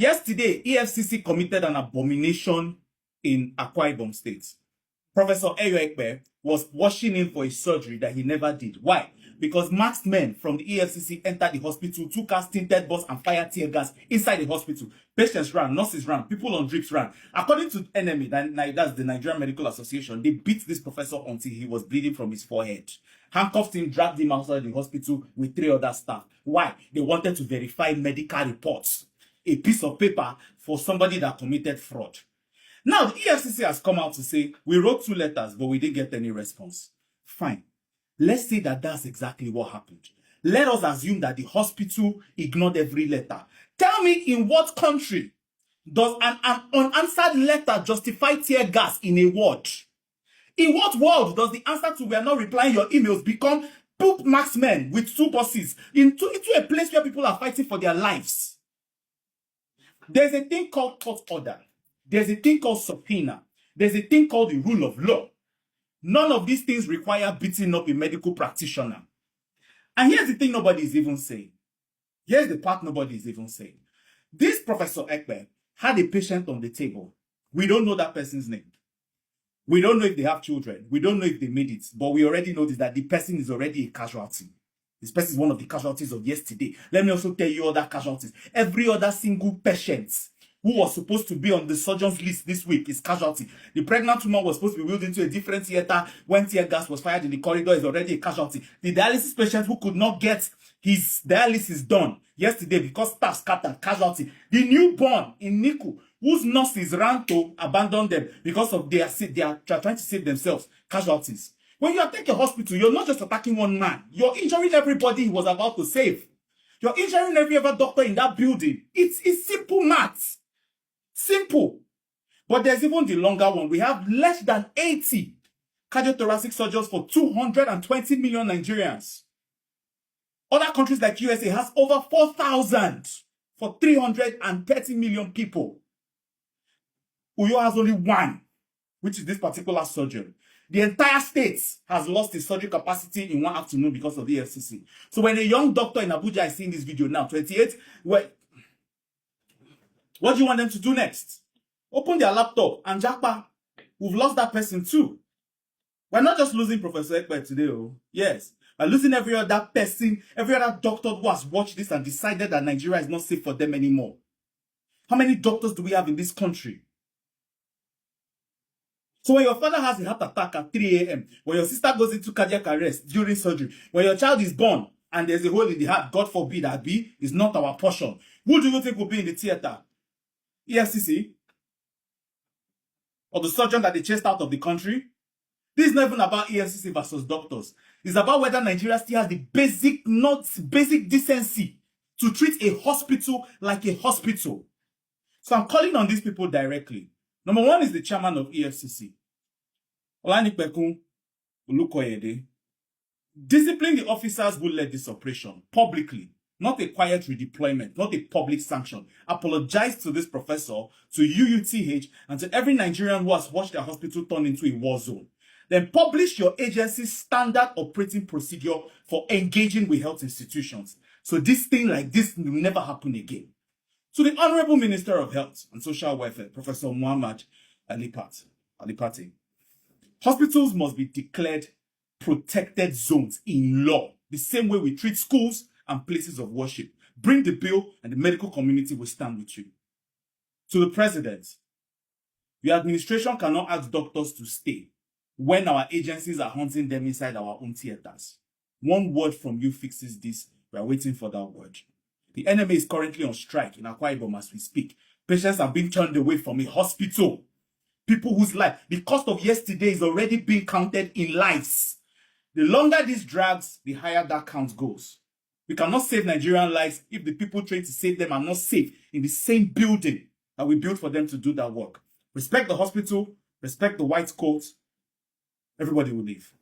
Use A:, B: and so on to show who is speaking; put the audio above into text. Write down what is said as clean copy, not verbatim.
A: Yesterday, EFCC committed an abomination in Akwa Ibom State. Professor Ekpe was washing in for a surgery that he never did. Why? Because masked men from the EFCC entered the hospital, took out tinted bullets and fired tear gas inside the hospital. Patients ran, nurses ran, people on drips ran. According to NMA, that's the Nigerian Medical Association, they beat this professor until he was bleeding from his forehead. Handcuffed him, dragged him outside the hospital with 3 other staff. Why? They wanted to verify medical reports. A piece of paper for somebody that committed fraud. Now, the EFCC has come out to say, we wrote 2 letters, but we didn't get any response. Fine. Let's say that that's exactly what happened. Let us assume that the hospital ignored every letter. Tell me, in what country does an unanswered letter justify tear gas in a ward? In what world does the answer to "we are not replying your emails" become poop marksmen with 2 buses into a place where people are fighting for their lives? There's a thing called court order. There's a thing called subpoena. There's a thing called the rule of law. None of these things require beating up a medical practitioner. And here's the thing nobody is even saying. Here's the part nobody is even saying. This Professor Ekpe had a patient on the table. We don't know that person's name. We don't know if they have children. We don't know if they made it. But we already know that the person is already a casualty. This person is one of the casualties of yesterday. Let me also tell you other casualties. Every other single patient who was supposed to be on the surgeon's list this week is casualty. The pregnant woman was supposed to be wheeled into a different theater when tear gas was fired in the corridor is already a casualty. The dialysis patient who could not get his dialysis done yesterday because staff scattered, casualty. The newborn in Niku, whose nurses ran to abandon them because of they are trying to save themselves, casualties. When you attack a hospital, you're not just attacking one man. You're injuring everybody he was about to save. You're injuring every other doctor in that building. It's simple maths. Simple. But there's even the longer one. We have less than 80 cardiothoracic surgeons for 220 million Nigerians. Other countries like USA has over 4,000 for 330 million people. Uyo has only 1, which is this particular surgeon. The entire state has lost its surgery capacity in 1 afternoon because of the EFCC. So when a young doctor in Abuja is seeing this video now, 28, what do you want them to do next? Open their laptop and jackpot. We've lost that person too. We're not just losing Professor Ekpe today, oh. Yes. We're losing every other person, every other doctor who has watched this and decided that Nigeria is not safe for them anymore. How many doctors do we have in this country? So when your father has a heart attack at 3 a.m., when your sister goes into cardiac arrest during surgery, when your child is born and there's a hole in the heart, God forbid that be, is not our portion. Who do you think will be in the theater? EFCC? Or the surgeon that they chased out of the country? This is not even about EFCC versus doctors. It's about whether Nigeria still has the basic decency to treat a hospital like a hospital. So I'm calling on these people directly. Number 1 is the chairman of EFCC. Olanipekun Olukoyede. Discipline the officers who led this operation publicly. Not a quiet redeployment, not a public sanction. Apologize to this professor, to UUTH, and to every Nigerian who has watched their hospital turn into a war zone. Then publish your agency's standard operating procedure for engaging with health institutions. So this thing like this will never happen again. To the Honorable Minister of Health and Social Welfare, Professor Muhammad Alipati. Hospitals must be declared protected zones in law, the same way we treat schools and places of worship. Bring the bill and the medical community will stand with you. To the President, your administration cannot ask doctors to stay when our agencies are hunting them inside our own theaters. 1 word from you fixes this. We are waiting for that word. The enemy is currently on strike in Akwa Ibom as we speak. Patients are being turned away from a hospital. People whose life, the cost of yesterday is already being counted in lives. The longer this drags, the higher that count goes. We cannot save Nigerian lives if the people trying to save them are not safe in the same building that we built for them to do that work. Respect the hospital, respect the white coat. Everybody will leave.